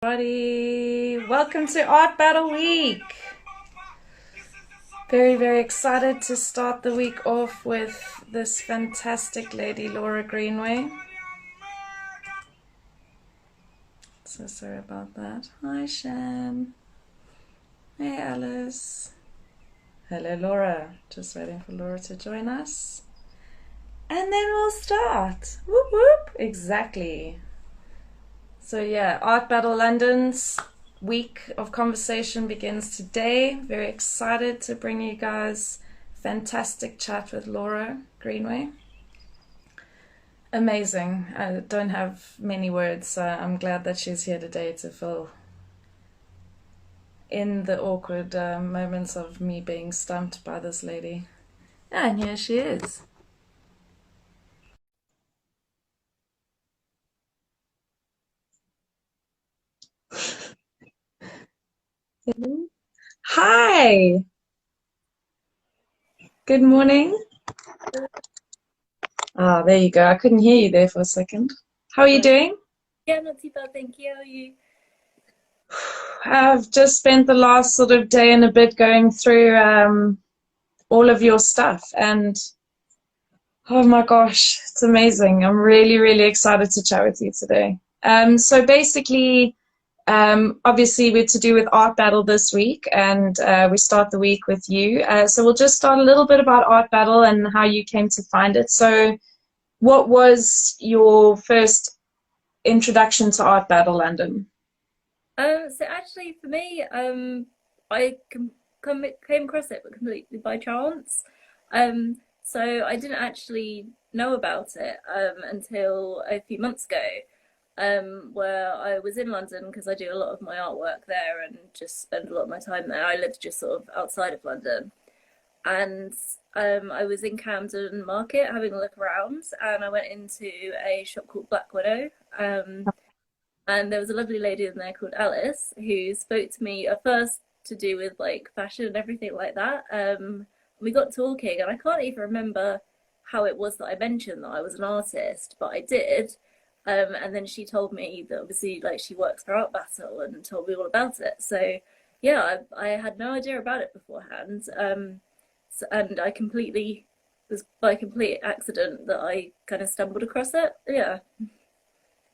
Everybody, welcome to Art Battle Week. Very excited to start the week off with this fantastic lady, Laura Greenway. So sorry about that. Hi, Shan. Hey, Alice. Hello, Laura. Just waiting for Laura to join us. And then we'll start. Whoop whoop. Exactly. So yeah, Art Battle London's week of conversation begins today. Very excited to bring you guys a fantastic chat with Laura Greenway. Amazing. I don't have many words, so I'm glad that she's here today to fill in the awkward moments of me being stumped by this lady. And here she is. Hi. Good morning. Ah, there you go. I couldn't hear you there for a second. How are you doing? Yeah, not too bad, thank you. How are you? I've just spent the last sort of day and a bit going through all of your stuff, and oh my gosh, it's amazing. I'm really excited to chat with you today. So basically, obviously we're to do with Art Battle this week, and we start the week with you. So we'll just start a little bit about Art Battle and how you came to find it. So what was your first introduction to Art Battle London? So actually, for me, I came across it, but completely by chance. So I didn't actually know about it until a few months ago, where I was in London because I do a lot of my artwork there and just spend a lot of my time there. I live just sort of outside of London, and I was in Camden Market having a look around, and I went into a shop called Black Widow. And there was a lovely lady in there called Alice who spoke to me at first to do with like fashion and everything like that. We got talking, and I can't even remember how it was that I mentioned that I was an artist, but I did. And then she told me that obviously like she works for Art Battle and told me all about it. So yeah, I had no idea about it beforehand. And I completely was by complete accident that I kind of stumbled across it. Yeah.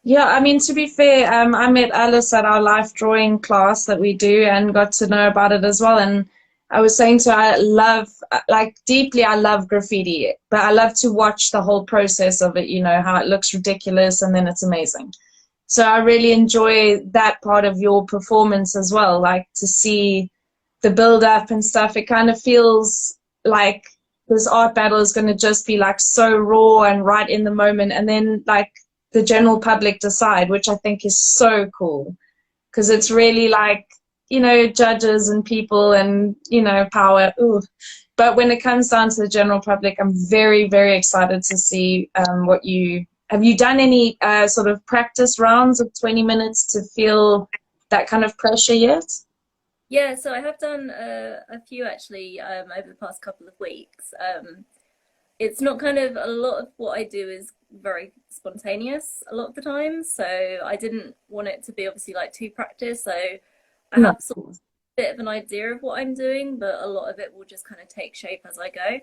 Yeah, I mean, to be fair, I met Alice at our life drawing class that we do and got to know about it as well. And I was saying to her, I love, like, deeply, I love graffiti, but I love to watch the whole process of it, you know, how it looks ridiculous and then it's amazing. So I really enjoy that part of your performance as well, like to see the build up and stuff. It kind of feels like this art battle is going to just be like so raw and right in the moment. And then, like, the general public decide, which I think is so cool because it's really like, you know, judges and people and, you know, power. Ooh. But when it comes down to the general public, I'm very excited to see what you have. You done any sort of practice rounds of 20 minutes to feel that kind of pressure yet? Yeah, so I have done a few actually over the past couple of weeks. It's not kind of a lot of what I do is very spontaneous a lot of the time, so I didn't want it to be obviously like too practice. So I No. have sort of a bit of an idea of what I'm doing, but a lot of it will just kind of take shape as I go.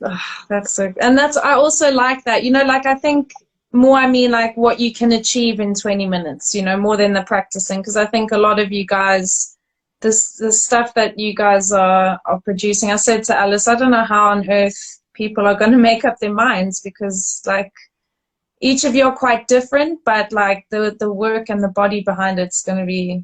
Ah, that's so, and that's, I also like that, you know, like I think more, I mean, like what you can achieve in 20 minutes, you know, more than the practicing, because I think a lot of you guys, the stuff that you guys are producing, I said to Alice, I don't know how on earth people are going to make up their minds because like each of you are quite different, but like the work and the body behind it's going to be,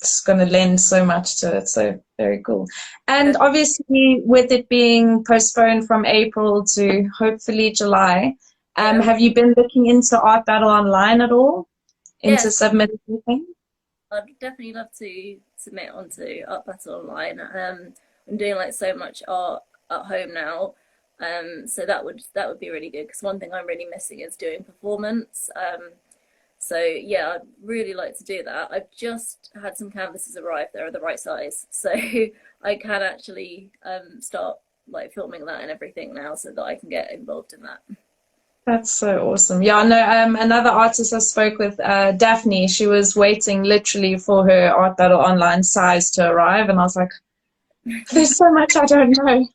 it's going to lend so much to it. So very cool. Yeah, And obviously, with it being postponed from April to hopefully July, yeah, have you been looking into Art Battle Online at all? Into yes. submitting anything? I'd definitely love to submit onto Art Battle Online. I'm doing like so much art at home now, so that would be really good because one thing I'm really missing is doing performance. So yeah, I'd really like to do that. I've just had some canvases arrive that are the right size, so I can actually start like filming that and everything now, so that I can get involved in that. That's so awesome. Yeah, no, another artist I spoke with, Daphne, she was waiting literally for her Art Battle Online size to arrive, and I was like, there's so much I don't know.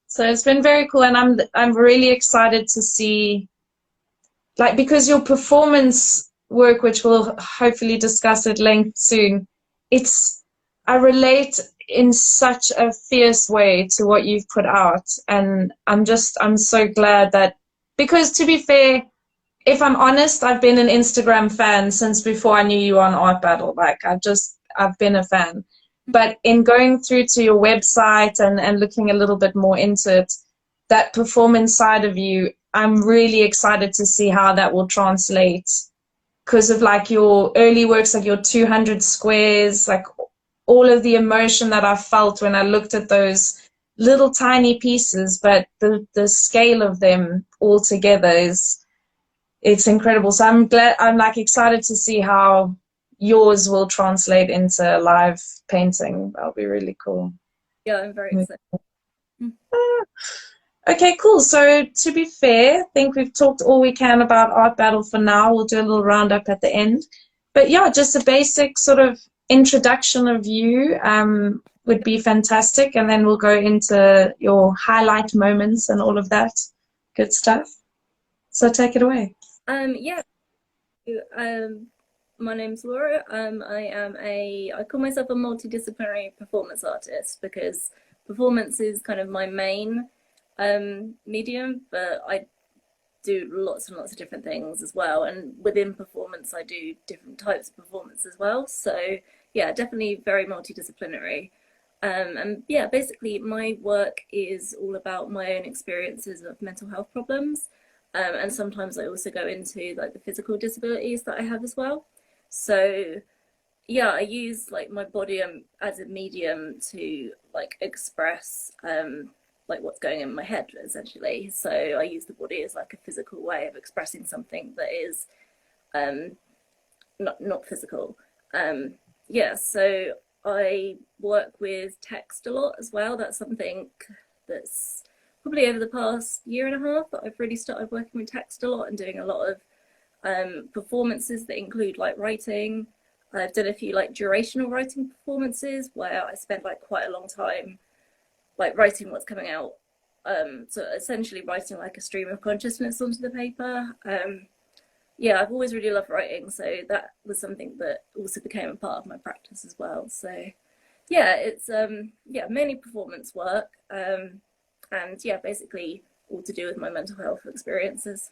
So it's been very cool, and I'm really excited to see, like, because your performance work, which we'll hopefully discuss at length soon, it's I relate in such a fierce way to what you've put out, and I'm so glad that, because to be fair, if I'm honest, I've been an Instagram fan since before I knew you on Art Battle. Like I've been a fan. But in going through to your website and looking a little bit more into it, that performance side of you, I'm really excited to see how that will translate, because of like your early works, like your 200 squares, like all of the emotion that I felt when I looked at those little tiny pieces, but the scale of them all together is, it's incredible. So I'm like excited to see how yours will translate into live painting. That'll be really cool. Yeah, I'm very excited. Okay, cool. So to be fair, I think we've talked all we can about Art Battle for now. We'll do a little roundup at the end. But yeah, just a basic sort of introduction of you would be fantastic. And then we'll go into your highlight moments and all of that good stuff. So take it away. Yeah. My name's Laura. I call myself a multidisciplinary performance artist because performance is kind of my main medium, but I do lots and lots of different things as well. And within performance, I do different types of performance as well. So yeah, definitely very multidisciplinary. And yeah, basically my work is all about my own experiences of mental health problems. And sometimes I also go into like the physical disabilities that I have as well. So yeah, I use like my body as a medium to like express like what's going in my head essentially. So I use the body as like a physical way of expressing something that is um, not physical. Yeah, so I work with text a lot as well. That's something that's probably over the past year and a half that I've really started working with text a lot and doing a lot of performances that include like writing. I've done a few like durational writing performances where I spend like quite a long time like writing what's coming out. So essentially writing like a stream of consciousness onto the paper. Yeah, I've always really loved writing, so that was something that also became a part of my practice as well. So yeah, it's yeah, mainly performance work, and yeah, basically all to do with my mental health experiences.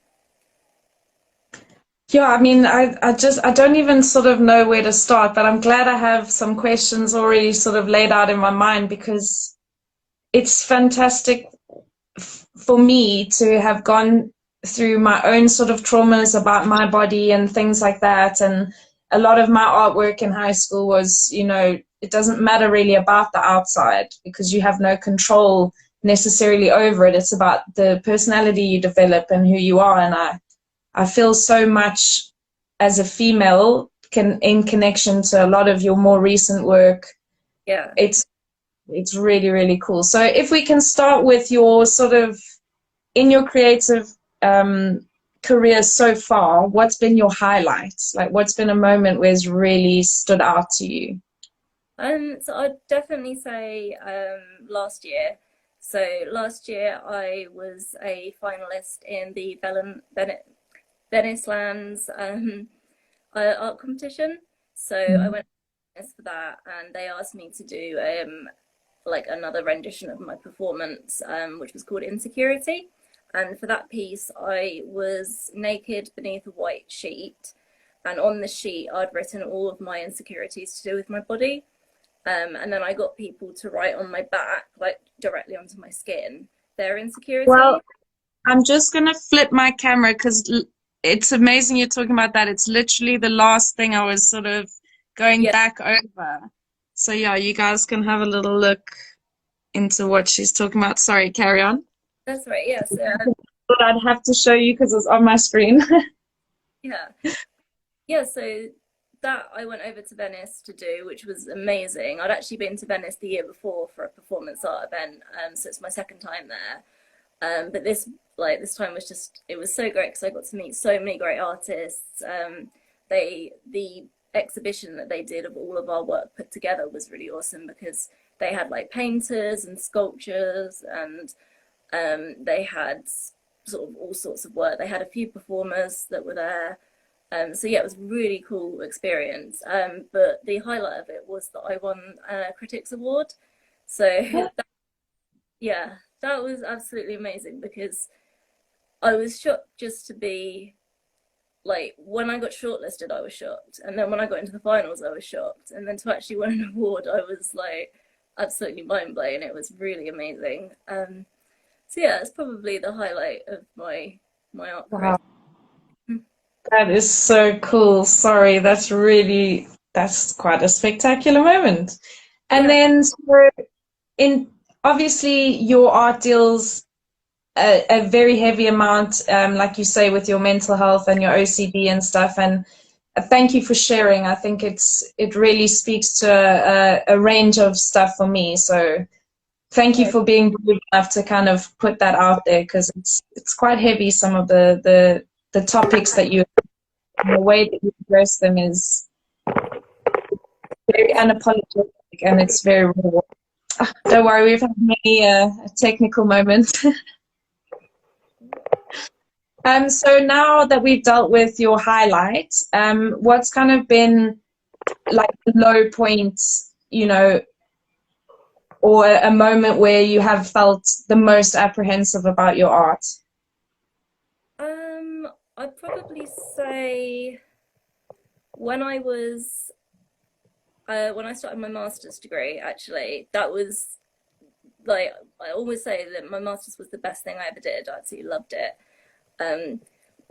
Yeah, I mean, I don't even sort of know where to start, but I'm glad I have some questions already sort of laid out in my mind, because it's fantastic for me to have gone through my own sort of traumas about my body and things like that. And a lot of my artwork in high school was, it doesn't matter really about the outside because you have no control necessarily over it. It's about the personality you develop and who you are. And I feel so much as a female in connection to a lot of your more recent work. Yeah. It's really, really cool. So if we can start with your sort of, in your creative career so far, what's been your highlights? Like, what's been a moment where it's really stood out to you? So I'd definitely say last year. So last year I was a finalist in the Venice Lands art competition. So I went for that, and they asked me to do like another rendition of my performance, which was called Insecurity. And for that piece, I was naked beneath a white sheet, and on the sheet, I'd written all of my insecurities to do with my body. And then I got people to write on my back, like directly onto my skin, their insecurities. Well, I'm just going to flip my camera because it's amazing you're talking about that. It's literally the last thing I was sort of going back over. So yeah, you guys can have a little look into what she's talking about. Sorry, carry on. That's right. Yeah. So But I'd have to show you because it's on my screen. yeah. So that I went over to Venice to do, which was amazing. I'd actually been to Venice the year before for a performance art event, so it's my second time there. But this time was just, it was so great because I got to meet so many great artists. The exhibition that they did of all of our work put together was really awesome because they had like painters and sculptures, and they had sort of all sorts of work. They had a few performers that were there. So yeah, it was a really cool experience. But the highlight of it was that I won a Critics Award. So yeah, that was absolutely amazing because I was shocked just to be like, when I got shortlisted, I was shocked. And then when I got into the finals, I was shocked. And then to actually win an award, I was like absolutely mind blown. It was really amazing. So yeah, it's probably the highlight of my art career. Wow. That is so cool. Sorry, that's quite a spectacular moment. And Yeah. then so in obviously your art deals a very heavy amount, like you say, with your mental health and your OCD and stuff. And thank you for sharing. I think it really speaks to a range of stuff for me. So thank you for being brave enough to kind of put that out there, because it's quite heavy. Some of the topics that you, the way that you address them is very unapologetic, and it's very raw. Don't worry, we've had many technical moments. So now that we've dealt with your highlights, what's kind of been like the low points, or a moment where you have felt the most apprehensive about your art? I'd probably say when I started my master's degree, actually, that was like, I always say that my master's was the best thing I ever did. I absolutely loved it.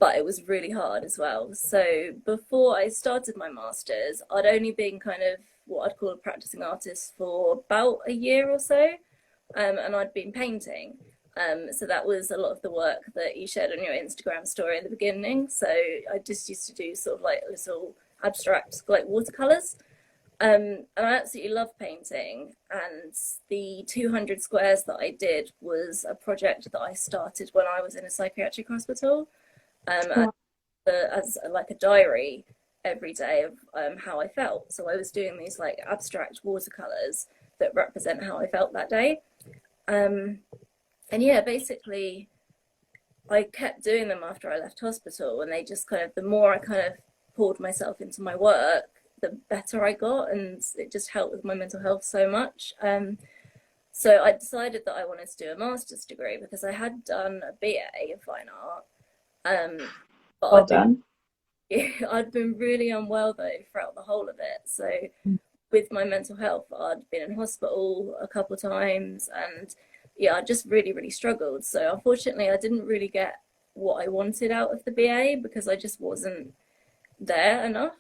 But it was really hard as well. So before I started my master's, I'd only been kind of what I'd call a practicing artist for about a year or so, and I'd been painting. So that was a lot of the work that you shared on your Instagram story at the beginning. So I just used to do sort of like little abstract, like watercolors. And I absolutely love painting. And the 200 squares that I did was a project that I started when I was in a psychiatric hospital, as like a diary every day of how I felt. So I was doing these like abstract watercolors that represent how I felt that day. And yeah, basically, I kept doing them after I left hospital, and they just kind of, the more I kind of poured myself into my work, the better I got, and it just helped with my mental health so much. So I decided that I wanted to do a master's degree because I had done a BA in fine art, but Well done. I'd been really unwell though throughout the whole of it. So with my mental health, I'd been in hospital a couple of times, and yeah, I just really, really struggled. So unfortunately, I didn't really get what I wanted out of the BA because I just wasn't there enough.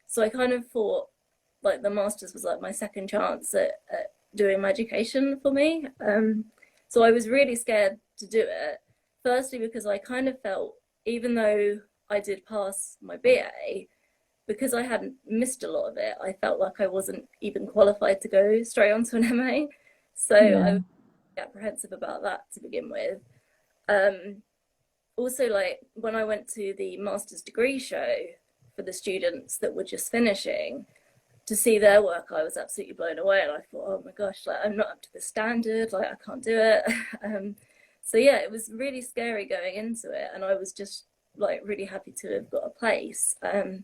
So I kind of thought like the master's was like my second chance at doing my education for me. So I was really scared to do it. Firstly, because I kind of felt, even though I did pass my BA, because I hadn't missed a lot of it, I felt like I wasn't even qualified to go straight onto an MA. So I was apprehensive about that to begin with. Also, like when I went to the master's degree show for the students that were just finishing, to see their work, I was absolutely blown away, and I thought, oh my gosh, like I'm not up to the standard, like I can't do it. So yeah, it was really scary going into it, and I was just like really happy to have got a place. And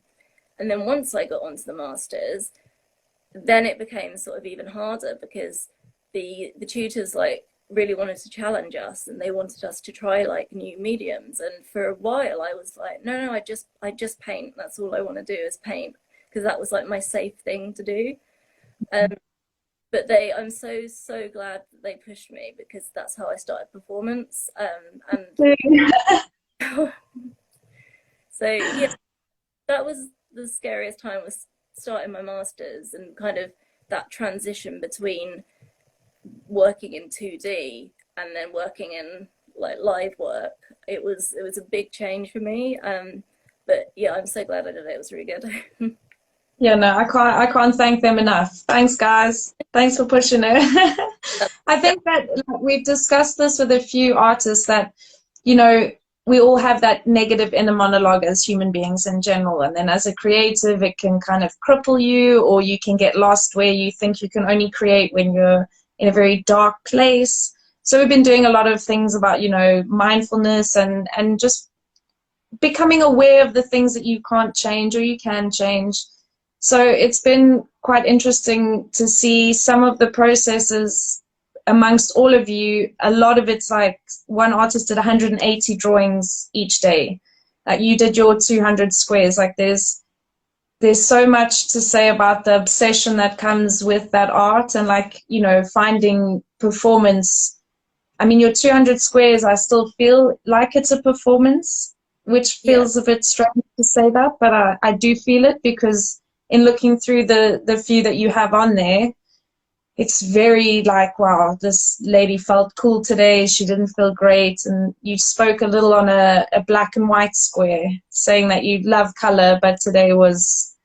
then once I got onto the masters, then it became sort of even harder because the tutors like really wanted to challenge us, and they wanted us to try like new mediums. And for a while I was like, no, I just paint. That's all I want to do is paint, because that was like my safe thing to do. But I'm so glad that they pushed me, because that's how I started performance. And so yeah, that was the scariest time, was starting my masters and kind of that transition between working in 2D and then working in like live work. It was a big change for me. But yeah, I'm so glad I did it. It was really good. Yeah, no, I can't thank them enough. Thanks, guys. Thanks for pushing it. I think that like, we've discussed this with a few artists that, you know, we all have that negative inner monologue as human beings in general. And then as a creative, it can kind of cripple you, or you can get lost where you think you can only create when you're in a very dark place. So we've been doing a lot of things about, mindfulness and just becoming aware of the things that you can't change or you can change. So it's been quite interesting to see some of the processes amongst all of you. A lot of it's like one artist did 180 drawings each day. Like you did your 200 squares. Like there's so much to say about the obsession that comes with that art and like, finding performance. I mean, your 200 squares, I still feel like it's a performance, which Yeah. feels a bit strange to say that, but I do feel it because in looking through the few that you have on there, it's very like, wow, this lady felt cool today. She didn't feel great. And you spoke a little on a black and white square, saying that you love color, but today was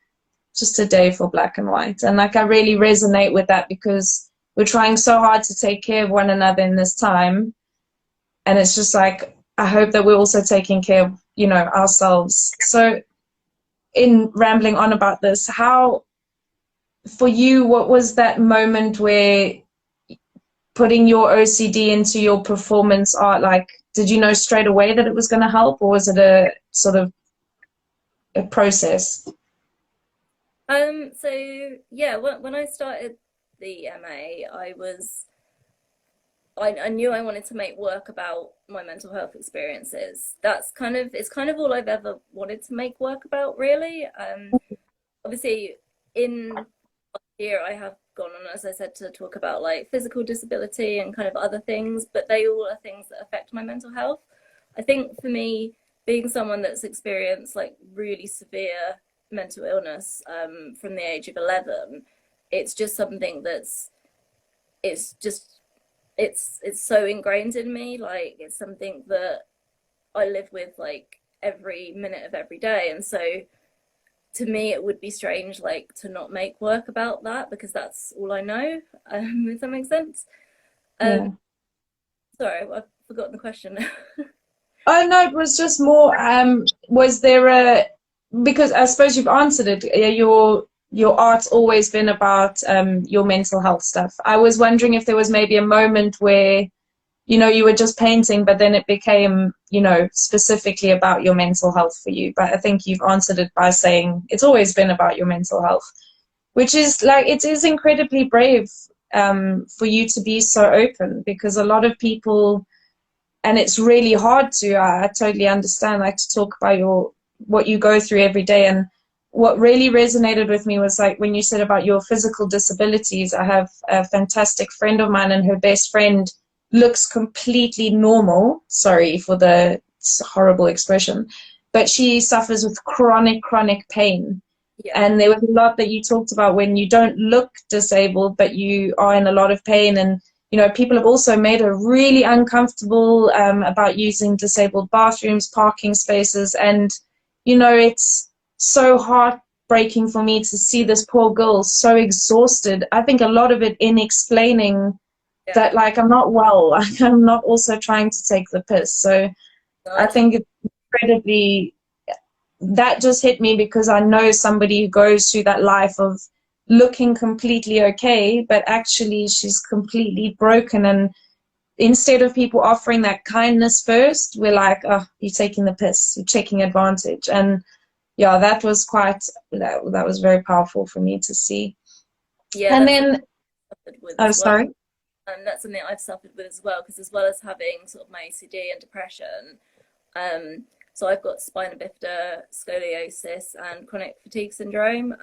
just a day for black and white. And like, I really resonate with that because we're trying so hard to take care of one another in this time. And it's just like, I hope that we're also taking care of, ourselves. So in rambling on about this, how, for you, what was that moment where putting your OCD into your performance art, like, did you know straight away that it was going to help, or was it a sort of a process? So yeah, when I started the MA, I knew I wanted to make work about my mental health experiences. It's kind of all I've ever wanted to make work about, really. Obviously, in here I have gone on, as I said, to talk about like physical disability and kind of other things, but they all are things that affect my mental health. I think for me, being someone that's experienced like really severe mental illness from the age of 11, it's just something it's just it's so ingrained in me. Like it's something that I live with like every minute of every day, and so to me it would be strange like to not make work about that because that's all I know. If that makes sense. um Yeah. Sorry, I've forgotten the question. Oh no, it was just more. Was there a, because I suppose you've answered it. Your art's always been about your mental health stuff. I was wondering if there was maybe a moment where you were just painting, but then it became specifically about your mental health for you. But I think you've answered it by saying it's always been about your mental health, which is like it is incredibly brave for you to be so open because a lot of people. And it's really hard to I totally understand, like, to talk about what you go through every day. And what really resonated with me was like when you said about your physical disabilities. I have a fantastic friend of mine, and her best friend looks completely normal, sorry for the horrible expression, but she suffers with chronic pain. Yeah. And there was a lot that you talked about when you don't look disabled, but you are in a lot of pain. And, people have also made her really uncomfortable about using disabled bathrooms, parking spaces. And, it's so heartbreaking for me to see this poor girl so exhausted. I think a lot of it in explaining Yeah. that, like, I'm not well, like, I'm not also trying to take the piss. So No, I think it's incredibly, that just hit me because I know somebody who goes through that life of looking completely okay, but actually she's completely broken. And instead of people offering that kindness first, we're like, oh, you're taking the piss, you're taking advantage. And yeah, that was that was very powerful for me to see. yeah, And that's something then, I've suffered with oh, as well. sorry. And that's something I've suffered with as well, because as well as having sort of my OCD and depression, so I've got spina bifida, scoliosis, and chronic fatigue syndrome.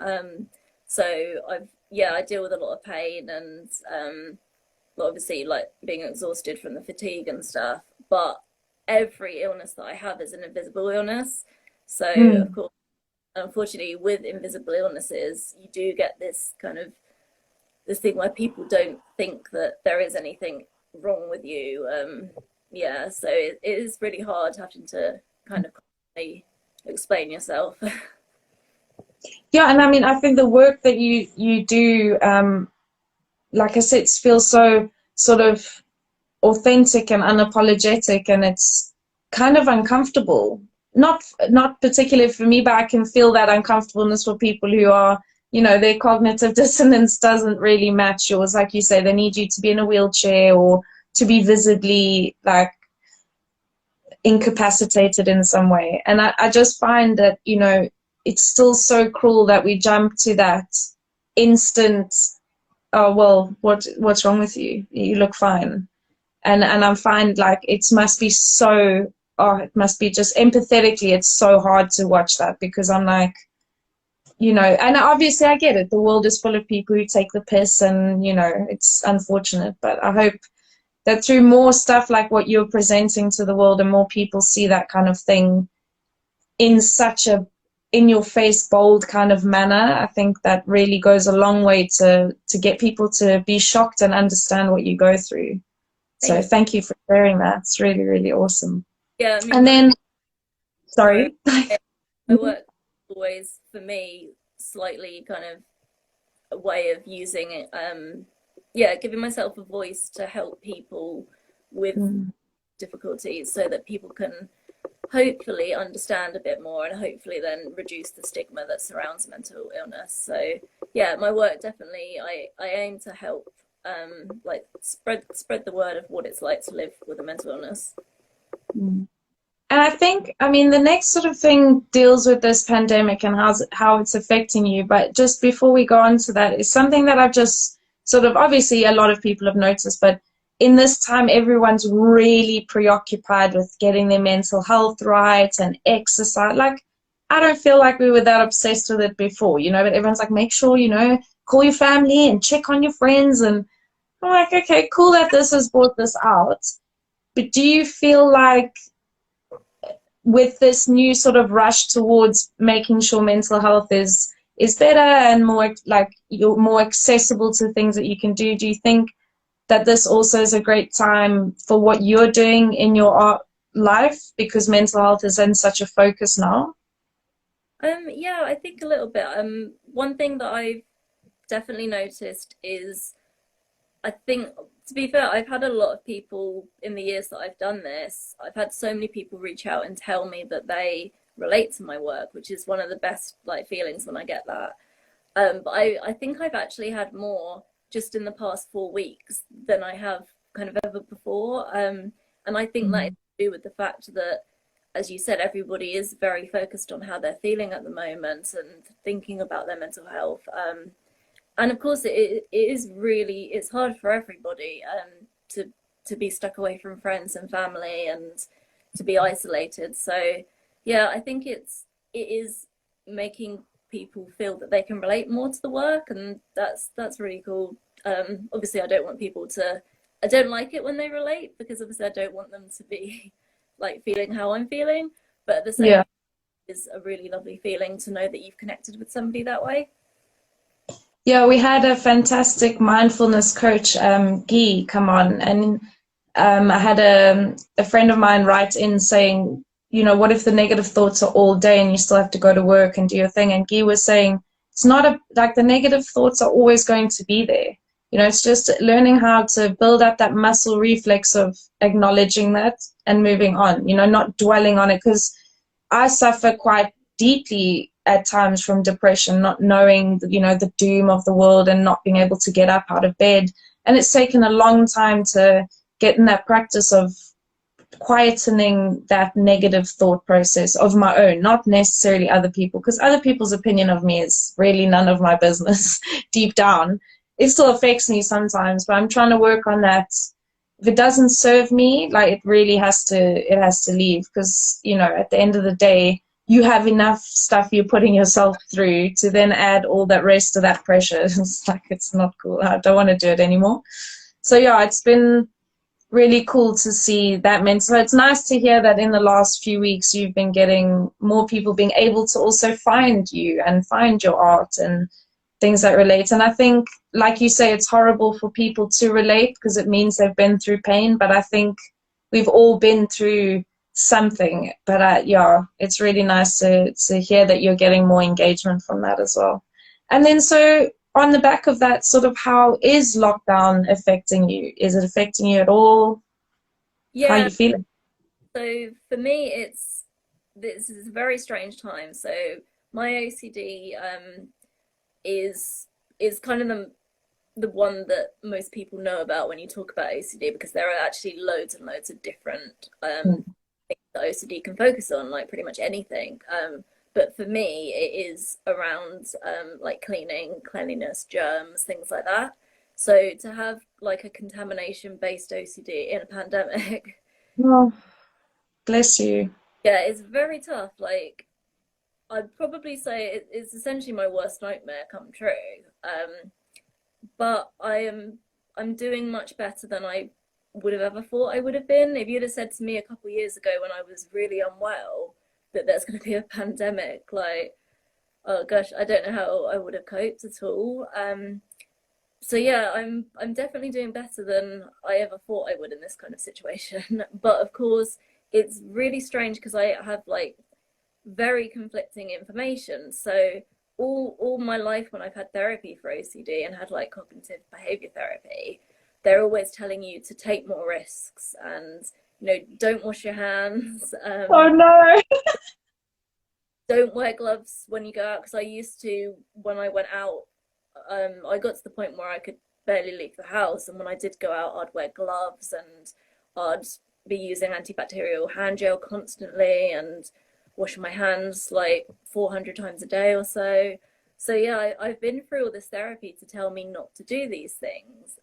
So I deal with a lot of pain and obviously like being exhausted from the fatigue and stuff. But every illness that I have is an invisible illness. So of Mm, course, unfortunately, with invisible illnesses, you do get this kind of this thing where people don't think that there is anything wrong with you. Yeah, so it is really hard having to kind of explain yourself. Yeah, and I mean, I think the work that you do, like I said, feels so sort of authentic and unapologetic, and it's kind of uncomfortable. Not particularly for me, but I can feel that uncomfortableness for people who are, their cognitive dissonance doesn't really match yours. Like you say, they need you to be in a wheelchair or to be visibly like incapacitated in some way. And I just find that, it's still so cruel that we jump to that instant, oh, well, what's wrong with you? You look fine. And I'm fine, like, it must be just empathetically, it's so hard to watch that, because I'm like, and obviously I get it. The world is full of people who take the piss, and, it's unfortunate, but I hope that through more stuff like what you're presenting to the world, and more people see that kind of thing in such a in your face, bold kind of manner, I think that really goes a long way to get people to be shocked and understand what you go through. So thank you for sharing that. It's really, really awesome. Yeah, I mean, And then, sorry. my work always, for me, slightly kind of a way of using it, giving myself a voice to help people with difficulties, so that people can hopefully understand a bit more, and hopefully then reduce the stigma that surrounds mental illness. So yeah, my work definitely, I aim to help like spread the word of what it's like to live with a mental illness. And I think, I mean, the next sort of thing deals with this pandemic and how it's affecting you. But just before we go on to that, is something that I've just sort of, obviously a lot of people have noticed, but in this time, everyone's really preoccupied with getting their mental health right and exercise. Like, I don't feel like we were that obsessed with it before, but everyone's like, make sure, call your family and check on your friends. And I'm like, okay, cool that this has brought this out. But do you feel like with this new sort of rush towards making sure mental health is better and more like you're more accessible to things that you can do you think that this also is a great time for what you're doing in your art life, because mental health is in such a focus now? Yeah, I think a little bit. One thing that I've definitely noticed is, I think, to be fair, I've had a lot of people in the years that I've done this. I've had so many people reach out and tell me that they relate to my work, which is one of the best feelings when I get that. But I think I've actually had more just in the past 4 weeks than I have kind of ever before. And I think that is to do with the fact that, as you said, everybody is very focused on how they're feeling at the moment and thinking about their mental health. And of course, it's hard for everybody to be stuck away from friends and family and to be isolated. So yeah, I think it is making people feel that they can relate more to the work, and that's really cool. Obviously, I don't like it when they relate, because obviously I don't want them to be like feeling how I'm feeling, but at the same time, it's a really lovely feeling to know that you've connected with somebody that way. Yeah, we had a fantastic mindfulness coach, Guy, come on, and I had a friend of mine write in saying, what if the negative thoughts are all day and you still have to go to work and do your thing? And Guy was saying, it's not like the negative thoughts are always going to be there. It's just learning how to build up that muscle reflex of acknowledging that and moving on, not dwelling on it, because I suffer quite deeply at times from depression, not knowing, the doom of the world and not being able to get up out of bed. And it's taken a long time to get in that practice of quietening that negative thought process of my own, not necessarily other people, because other people's opinion of me is really none of my business deep down. It still affects me sometimes, but I'm trying to work on that. If it doesn't serve me, like, it really has to leave, because, at the end of the day, you have enough stuff you're putting yourself through to then add all that rest of that pressure. It's like, it's not cool. I don't want to do it anymore. So yeah, it's been really cool to see that mental. So it's nice to hear that in the last few weeks you've been getting more people being able to also find you and find your art and things that relate. And I think, like you say, it's horrible for people to relate because it means they've been through pain, but I think we've all been through something. But yeah, it's really nice to hear that you're getting more engagement from that as well. And then so on the back of that, sort of how is lockdown affecting you? Is it affecting you at all? How are Yeah, you feeling? so for me, this is a very strange time. So my OCD is kind of the one that most people know about when you talk about OCD, because there are actually loads and loads of different things that OCD can focus on, like pretty much anything. But for me, it is around like cleanliness, germs, things like that. So to have like a contamination-based OCD in a pandemic, Oh, bless you. yeah, it's very tough. Like I'd probably say it's essentially my worst nightmare come true. But I'm doing much better than I would have ever thought I would have been. If you'd have said to me a couple of years ago when I was really unwell that there's going to be a pandemic, like, oh gosh, I don't know how I would have coped at all. So yeah, I'm definitely doing better than I ever thought I would in this kind of situation. But of course, it's really strange because I have like very conflicting information. So all my life when I've had therapy for OCD and had like cognitive behavior therapy, they're always telling you to take more risks and don't wash your hands, Oh no. don't wear gloves when you go out, because I used to when I went out. I got to the point where I could barely leave the house, and when I did go out, I'd wear gloves and I'd be using antibacterial hand gel constantly and washing my hands like 400 times a day or so. So yeah, I've been through all this therapy to tell me not to do these things,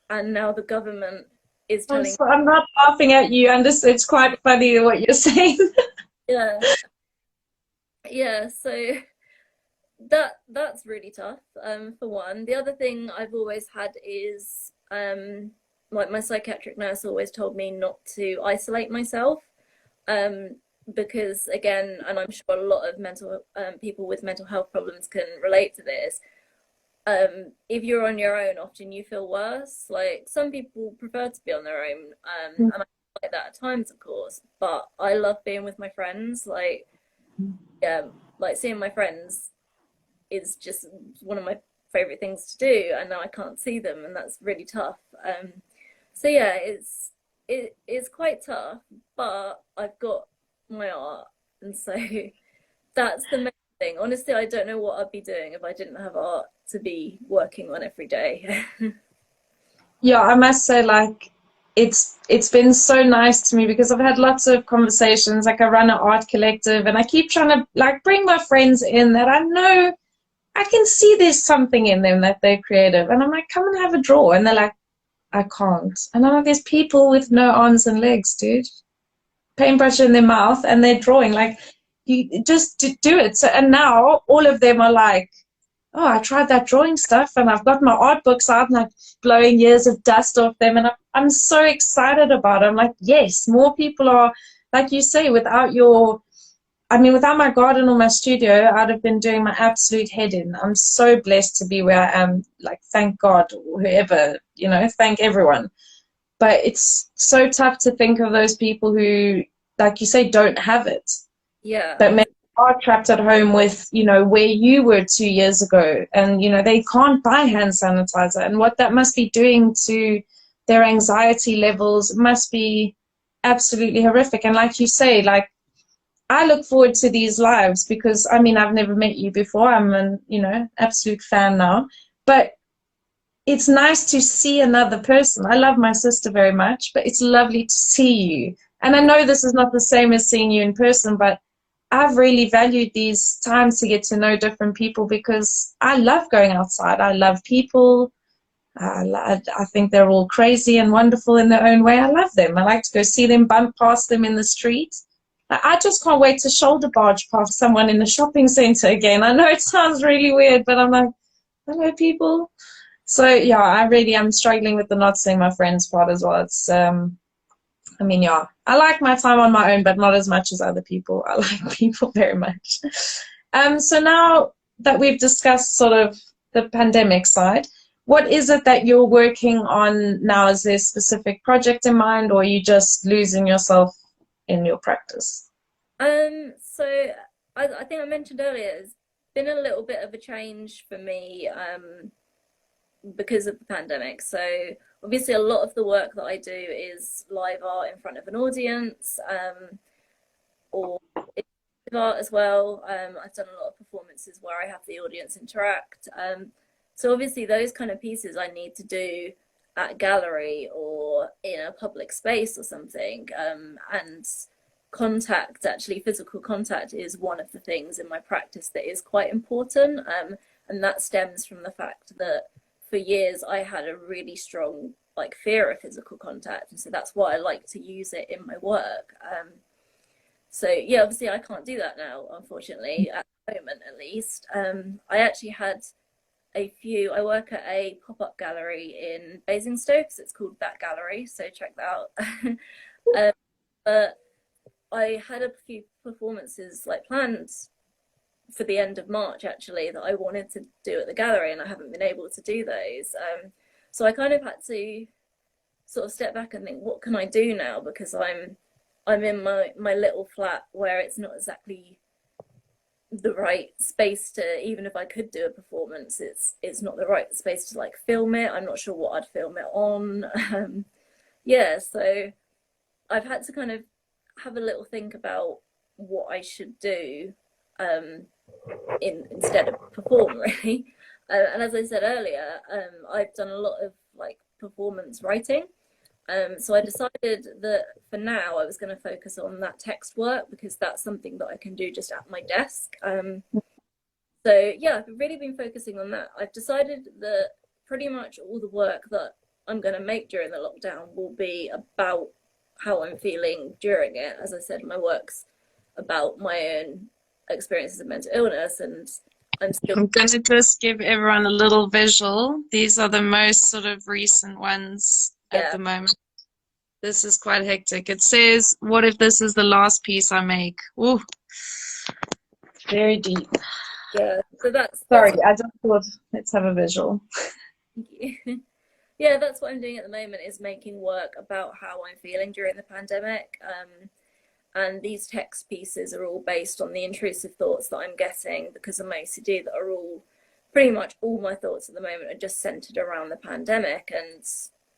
and now the government is telling I'm not laughing at you. It's quite funny what you're saying. yeah, yeah. So that's really tough, for one. The other thing I've always had is like my psychiatric nurse always told me not to isolate myself, because again, and I'm sure a lot of mental people with mental health problems can relate to this. If you're on your own, often you feel worse. Like some people prefer to be on their own, and I like that at times, of course. But I love being with my friends. Like, yeah, like seeing my friends is just one of my favorite things to do, and now I can't see them, and that's really tough. So yeah, it's quite tough, but I've got my art, and so that's the main thing. Honestly, I don't know what I'd be doing if I didn't have art to be working on every day. Yeah, I must say, like, it's been so nice to me because I've had lots of conversations. Like, I run an art collective, and I keep trying to like bring my friends in that I know I can see there's something in them that they're creative, and I'm like, come and have a draw, and they're like, I can't. And I'm like, there's people with no arms and legs, dude. Paintbrush in their mouth, and they're drawing. Like, you just do it. So, and now all of them are like, oh, I tried that drawing stuff, and I've got my art books out, and I'm blowing years of dust off them, and I'm so excited about it. I'm like, yes, more people are, like you say, without my garden or my studio, I'd have been doing my absolute head in. I'm so blessed to be where I am. Like, thank God, whoever, thank everyone. But it's so tough to think of those people who, like you say, don't have it. Yeah, But maybe are trapped at home with, where you were 2 years ago. And, they can't buy hand sanitizer. And what that must be doing to their anxiety levels must be absolutely horrific. And like you say, like, I look forward to these lives because, I've never met you before. I'm an, absolute fan now. But it's nice to see another person. I love my sister very much, but it's lovely to see you. And I know this is not the same as seeing you in person, but I've really valued these times to get to know different people because I love going outside. I love people. I think they're all crazy and wonderful in their own way. I love them. I like to go see them, bump past them in the street. I just can't wait to shoulder barge past someone in the shopping center again. I know it sounds really weird, but I'm like, hello, people. So yeah, I'm struggling with the not seeing my friends part as well. It's yeah, I like my time on my own, but not as much as other people. I like people very much. So now that we've discussed sort of the pandemic side, what is it that you're working on now? Is there a specific project in mind, or are you just losing yourself in your practice? So I think I mentioned earlier, it's been a little bit of a change for me because of the pandemic. So obviously a lot of the work that I do is live art in front of an audience, or art as well. I've done a lot of performances where I have the audience interact. So obviously those kind of pieces I need to do at a gallery or in a public space or something. And contact, actually physical contact, is one of the things in my practice that is quite important. And that stems from the fact that for years I had a really strong like fear of physical contact, and so that's why I like to use it in my work. So yeah, obviously I can't do that now, unfortunately, at the moment at least. I actually had I work at a pop-up gallery in Basingstoke, so it's called That Gallery, so check that out. But I had a few performances like planned for the end of March actually that I wanted to do at the gallery, and I haven't been able to do those. So I kind of had to sort of step back and think, what can I do now? Because I'm in my little flat where it's not exactly the right space to, even if I could do a performance, it's not the right space to like film it. I'm not sure what I'd film it on. Yeah, so I've had to kind of have a little think about what I should do instead of perform really. And as I said earlier, I've done a lot of like performance writing. So I decided that for now I was going to focus on that text work because that's something that I can do just at my desk. So yeah, I've really been focusing on that. I've decided that pretty much all the work that I'm going to make during the lockdown will be about how I'm feeling during it. As I said, my work's about my own experiences of mental illness, and I'm going to just give everyone a little visual. These are the most sort of recent ones at the moment. This is quite hectic. It says, what if this is the last piece I make? Ooh, very deep. Yeah, so that's sorry, I just thought let's have a visual. Thank you. Yeah, that's what I'm doing at the moment, is making work about how I'm feeling during the pandemic. And these text pieces are all based on the intrusive thoughts that I'm getting because of my OCD, that are all, pretty much all my thoughts at the moment are just centered around the pandemic. And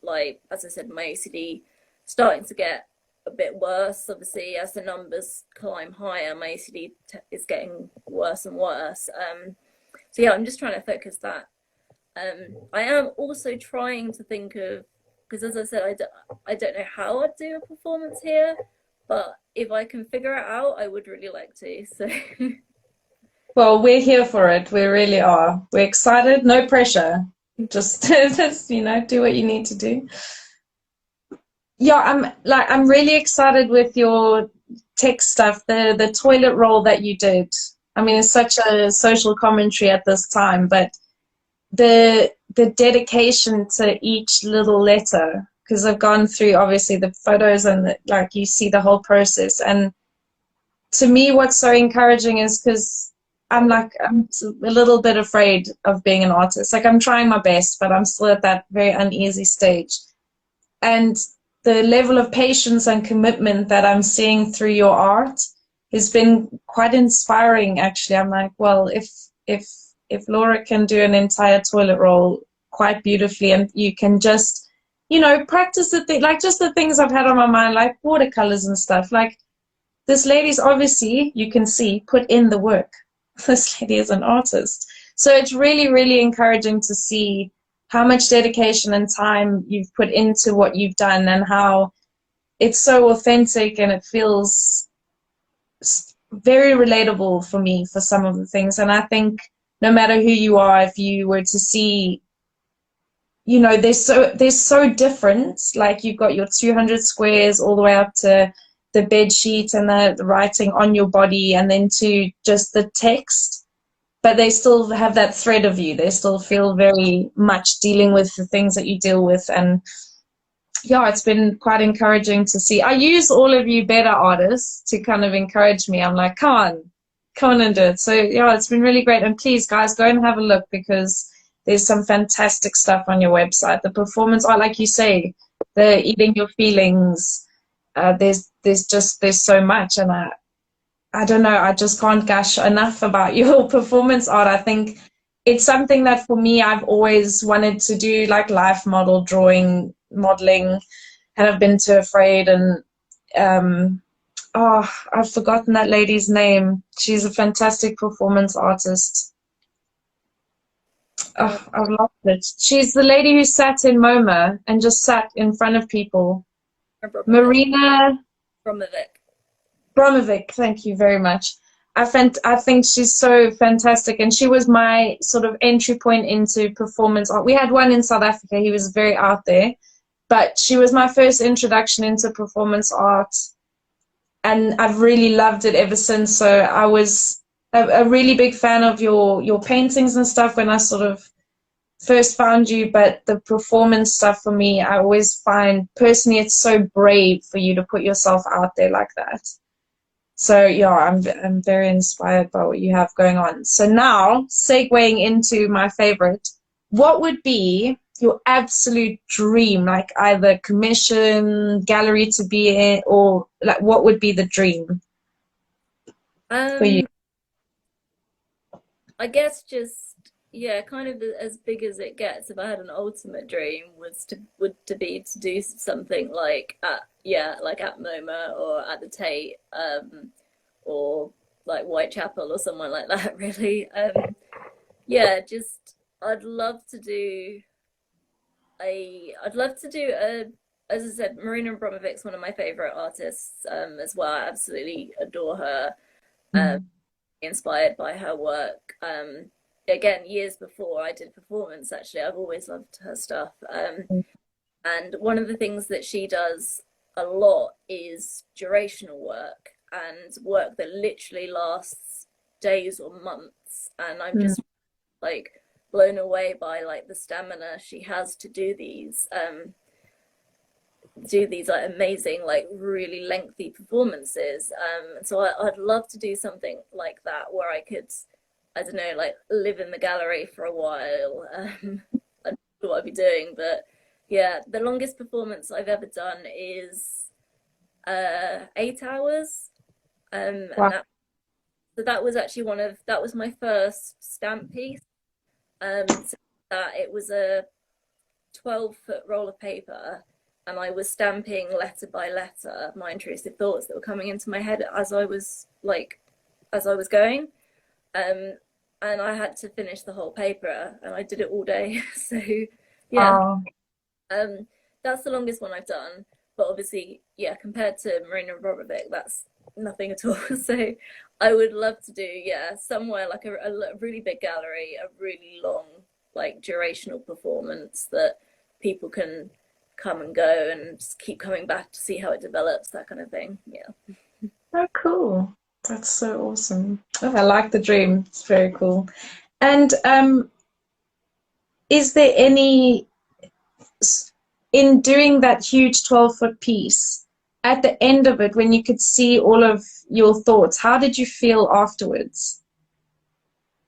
like, as I said, my OCD starting to get a bit worse. Obviously, as the numbers climb higher, my OCD is getting worse and worse. So yeah, I'm just trying to focus that. I am also trying to think of, because as I said, I don't know how I'd do a performance here, but if I can figure it out, I would really like to. So well, we're here for it. We really are. We're excited. No pressure. Just you know, do what you need to do. Yeah, I'm really excited with your tech stuff. The toilet roll that you did. I mean, it's such a social commentary at this time, but the dedication to each little letter, because I've gone through obviously the photos and like you see the whole process, and to me what's so encouraging is because I'm a little bit afraid of being an artist. Like, I'm trying my best, but I'm still at that very uneasy stage, and the level of patience and commitment that I'm seeing through your art has been quite inspiring actually. I'm like, well, if Laura can do an entire toilet roll quite beautifully, and you can just, you know, practice like just the things I've had on my mind, like watercolors and stuff. Like, this lady's obviously, you can see, put in the work. This lady is an artist. So it's really, really encouraging to see how much dedication and time you've put into what you've done, and how it's so authentic, and it feels very relatable for me for some of the things. And I think no matter who you are, if you were to see, you know, they're so different. Like, you've got your 200 squares all the way up to the bed sheet and the writing on your body, and then to just the text, but they still have that thread of you. They still feel very much dealing with the things that you deal with. And yeah, it's been quite encouraging to see. I use all of you better artists to kind of encourage me. I'm like, come on and do it. So yeah, it's been really great. And please, guys, go and have a look, because there's some fantastic stuff on your website. The performance art, like you say, the eating your feelings, there's so much, and I don't know, I just can't gush enough about your performance art. I think it's something that for me I've always wanted to do, like life model drawing, modeling, and I've been too afraid. And oh, I've forgotten that lady's name. She's a fantastic performance artist. Uh, Oh, I've lost it. She's the lady who sat in MoMA and just sat in front of people. Marina Bromovic. Bromovic, thank you very much. I think she's so fantastic, and she was my sort of entry point into performance art. We had one in South Africa. He was very out there, but she was my first introduction into performance art, and I've really loved it ever since. So I was a really big fan of your paintings and stuff when I sort of first found you, but the performance stuff for me, I always find personally it's so brave for you to put yourself out there like that. So yeah, I'm very inspired by what you have going on. So now, segueing into my favorite, what would be your absolute dream, like either commission, gallery to be in, or like what would be the dream for you? I guess just, yeah, kind of as big as it gets. If I had an ultimate dream, would be to do something like at MoMA or at the Tate, or like Whitechapel or somewhere like that. Really, yeah, just I'd love to do a, as I said, Marina Abramovic's one of my favorite artists, as well. I absolutely adore her. Mm. Inspired by her work. Again, years before I did performance, actually, I've always loved her stuff. And one of the things that she does a lot is durational work, and work that literally lasts days or months. And I'm Mm. just like blown away by like the stamina she has to do these like amazing, like really lengthy performances. So I'd love to do something like that where I could, I don't know, like live in the gallery for a while. I don't know what I'd be doing, but yeah, the longest performance I've ever done is 8 hours. And Wow. that was actually that was my first stamp piece. So that it was a 12-foot roll of paper, and I was stamping letter by letter my intrusive thoughts that were coming into my head as I was going. Um, and I had to finish the whole paper, and I did it all day. So yeah, Oh, um, that's the longest one I've done. But obviously, yeah, compared to Marina Abramovic, that's nothing at all. So I would love to do, yeah, somewhere like a really big gallery, a really long, like durational performance that people can come and go and just keep coming back to see how it develops, that kind of thing. Yeah. oh, cool. That's so awesome. Oh, I like the dream. It's very cool. And is there any in doing that huge 12-foot piece, at the end of it, when you could see all of your thoughts, how did you feel afterwards?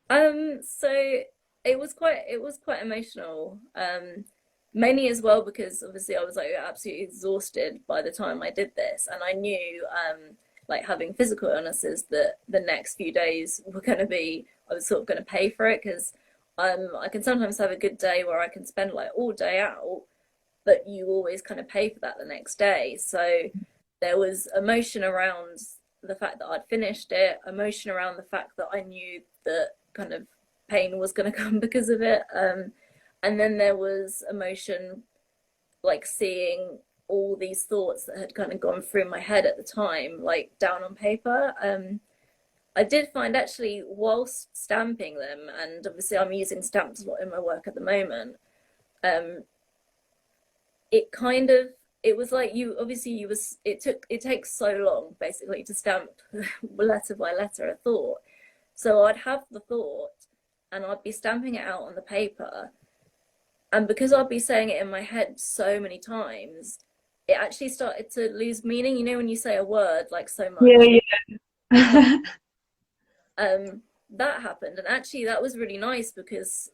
So it was quite emotional. Mainly as well because obviously I was like absolutely exhausted by the time I did this, and I knew like having physical illnesses that the next few days were going to be, I was sort of going to pay for it, because I can sometimes have a good day where I can spend like all day out, but you always kind of pay for that the next day. So there was emotion around the fact that I'd finished it, emotion around the fact that I knew that kind of pain was going to come because of it. And then there was emotion like seeing all these thoughts that had kind of gone through my head at the time, like down on paper. I did find actually whilst stamping them, and obviously I'm using stamps a lot in my work at the moment, um, it kind of, it was like you obviously you was it takes so long basically to stamp letter by letter a thought. So I'd have the thought and I'd be stamping it out on the paper, and because I'd be saying it in my head so many times, it actually started to lose meaning. You know, when you say a word like so much, Yeah, yeah. that happened, and actually that was really nice because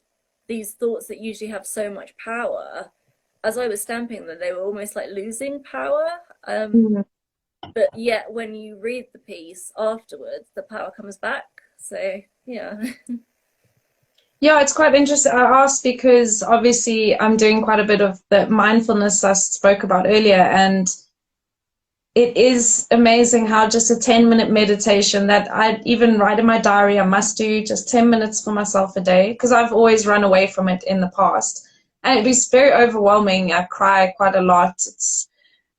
these thoughts that usually have so much power, as I was stamping them, they were almost like losing power. Mm. but yet when you read the piece afterwards, the power comes back. So yeah. Yeah, it's quite interesting. I asked because obviously I'm doing quite a bit of the mindfulness I spoke about earlier, and it is amazing how just a 10-minute meditation that I even write in my diary, I must do just 10 minutes for myself a day, because I've always run away from it in the past. And it was very overwhelming. I cry quite a lot. It's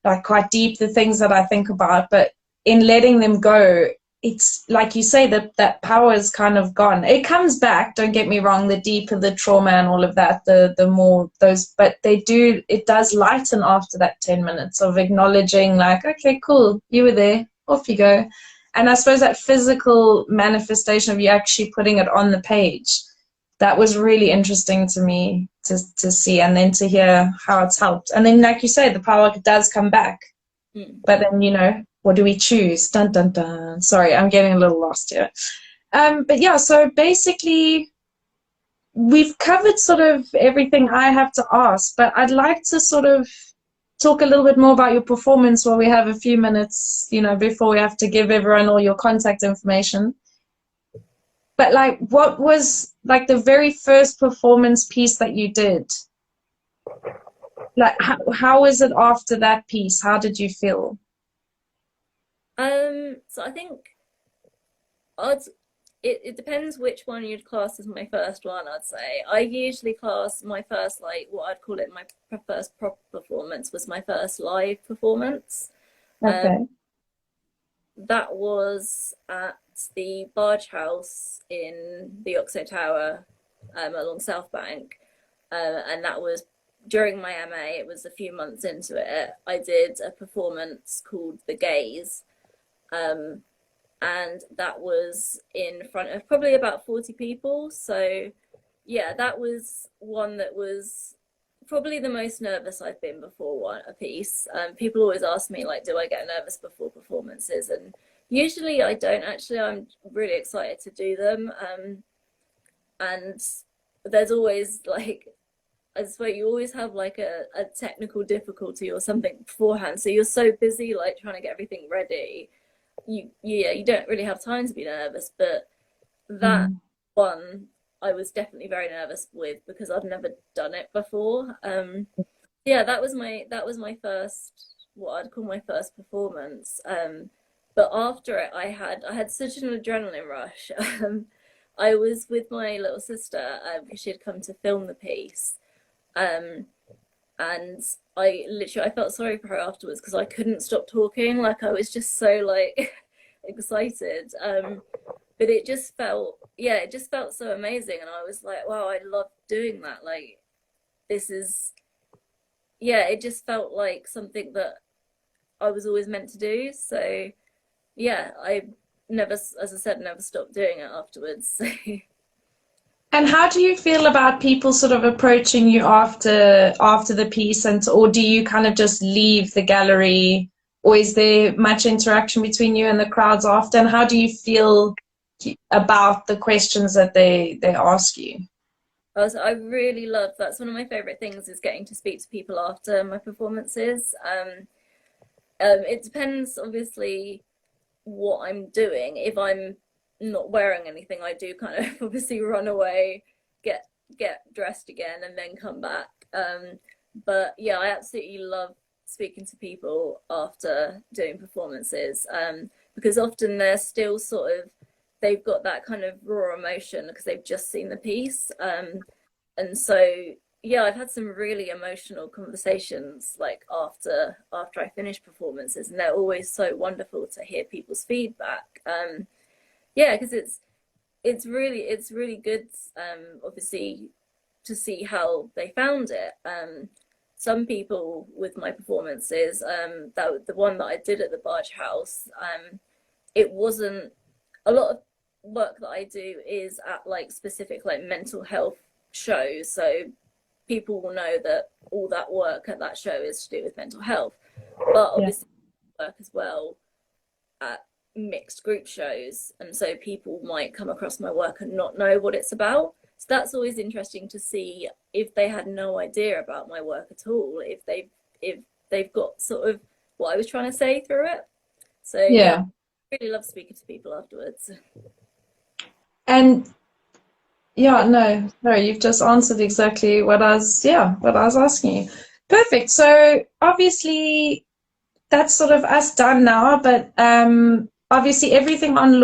like quite deep, the things that I think about, but in letting them go, it's like you say, that that power is kind of gone. It comes back, don't get me wrong, the deeper the trauma and all of that, the more those, but it does lighten after that 10 minutes of acknowledging, like, okay, cool, you were there, off you go. And I suppose that physical manifestation of you actually putting it on the page, that was really interesting to me to see, and then to hear how it's helped. And then, like you say, the power does come back. But then, what do we choose? Dun, dun, dun. Sorry, I'm getting a little lost here. But yeah, so basically, we've covered sort of everything I have to ask, but I'd like to sort of talk a little bit more about your performance while we have a few minutes, before we have to give everyone all your contact information. But like, what was like the very first performance piece that you did? Like, how was it after that piece? How did you feel? So I think I'd it depends which one you'd class as my first one, I'd say. I usually class my first, like, what I'd call it, my first proper performance was my first live performance. Okay. That was at the Barge House in the Oxo Tower, along South Bank. And that was during my MA. It was a few months into it. I did a performance called The Gaze. And that was in front of probably about 40 people. So yeah, that was one that was probably the most nervous I've been before a piece. People always ask me, like, do I get nervous before performances? And usually I don't actually. I'm really excited to do them. And there's always, like, I swear, you always have like a technical difficulty or something beforehand. So you're so busy, like, trying to get everything ready. You don't really have time to be nervous. But that one I was definitely very nervous with because I've never done it before. Yeah, that was my first, what I'd call my first performance. But after it, I had such an adrenaline rush. I was with my little sister because she had come to film the piece. Um, and I felt sorry for her afterwards because I couldn't stop talking. Like, I was just so, like, excited. But it just felt so amazing, and I was like, wow, I love doing that. Like, this is, yeah, it just felt like something that I was always meant to do. So yeah, I never, as I said, never stopped doing it afterwards. And how do you feel about people sort of approaching you after the piece, or do you kind of just leave the gallery, or is there much interaction between you and the crowds after? And how do you feel about the questions that they ask you? I really love, that's one of my favorite things, is getting to speak to people after my performances. It depends, obviously, what I'm doing. If I'm not wearing anything, I do kind of obviously run away, get dressed again, and then come back. But yeah, I absolutely love speaking to people after doing performances, because often they're still sort of, they've got that kind of raw emotion because they've just seen the piece. And so yeah, I've had some really emotional conversations, like, after I finish performances, and they're always so wonderful to hear people's feedback. Yeah, because it's really good, obviously, to see how they found it. Some people with my performances, that the one that I did at the Barge House, it wasn't, a lot of work that I do is at, like, specific, like, mental health shows. So people will know that all that work at that show is to do with mental health. But obviously, I work as well at mixed group shows, and so people might come across my work and not know what it's about. So that's always interesting to see if they had no idea about my work at all, if they've got sort of what I was trying to say through it. So yeah, Yeah. I really love speaking to people afterwards. And yeah, no, you've just answered exactly what what I was asking you. Perfect. So obviously that's sort of us done now, but obviously everything I'm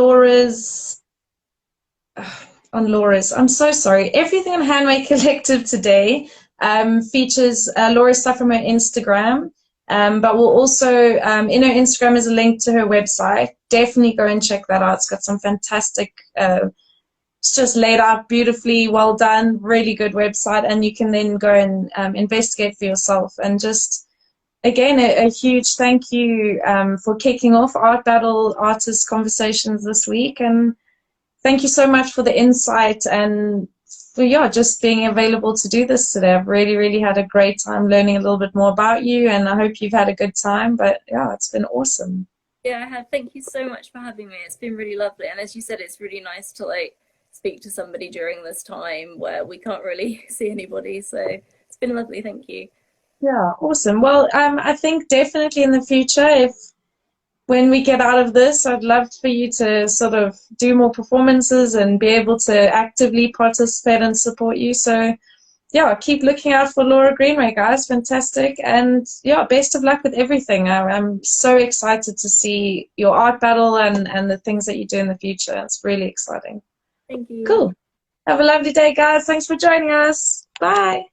so sorry. Everything on Hanway Collective today features Laura's stuff from her Instagram, but we'll also, in her Instagram is a link to her website. Definitely go and check that out. It's got some fantastic, it's just laid out beautifully, well done, really good website, and you can then go and investigate for yourself. And just, again, a huge thank you for kicking off Art Battle Artist Conversations this week. And thank you so much for the insight and for just being available to do this today. I've really, really had a great time learning a little bit more about you, and I hope you've had a good time. But yeah, it's been awesome. Yeah, I have. Thank you so much for having me. It's been really lovely. And as you said, it's really nice to like speak to somebody during this time where we can't really see anybody. So it's been lovely. Thank you. Yeah, awesome. Well, I think definitely in the future, if when we get out of this, I'd love for you to sort of do more performances and be able to actively participate and support you. So yeah, keep looking out for Laura Greenway, guys. Fantastic. And yeah, best of luck with everything. I'm so excited to see your art battle and the things that you do in the future. It's really exciting. Thank you. Cool. Have a lovely day, guys. Thanks for joining us. Bye.